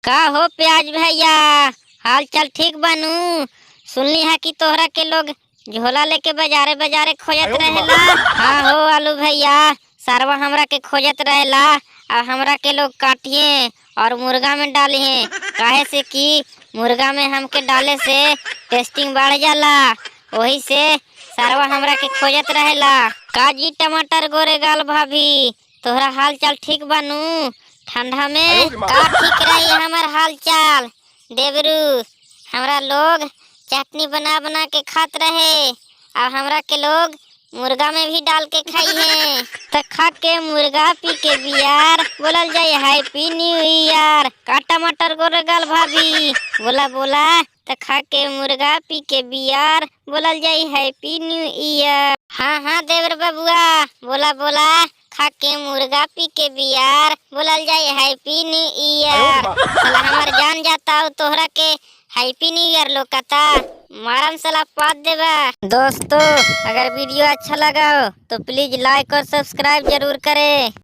का हो प्याज भैया, हाल चाल ठीक बानू। सुनली है कि तोहरा के लोग झोला लेके बाजारे बाजारे खोजत रहेला। हाँ हो आलू भैया, सारवा हमरा के खोजत रहेला और हमरा के लोग काटिए और मुर्गा में डालिए, काहे से कि मुर्गा में हमके डाले से टेस्टिंग बढ़ जाला। वही से सारवा हमरा के खोजत रहेला। काजी टमाटर गोरे गाल भाभी, तोहरा हाल चाल ठीक बानू। ठंडा में का ठीक रही हमार हाल चाल देवरू। हमरा लोग चटनी बना बना के खात रहे और हमरा के लोग मुर्गा में भी डाल के खाई है। तो खा के मुर्गा पी के बियार बोलल जाए हैप्पी न्यू ईयर। का टमाटर गोरे गाल भाभी बोला बोला, तो खा के मुर्गा पी के बियार बोलल जाए हैप्पी न्यू ईयर। हाँ हाँ देवर बबुआ बोला बोला, खा के मुर्गा पी के बियार बोलल जाए हैप्पी न्यू ईयर। साला हमार जान जाता हो तोहरा के हैप्पी न्यू ईयर लोकता मारम साला पात देबा। दोस्तों अगर वीडियो अच्छा लगा हो तो प्लीज लाइक और सब्सक्राइब जरूर करें।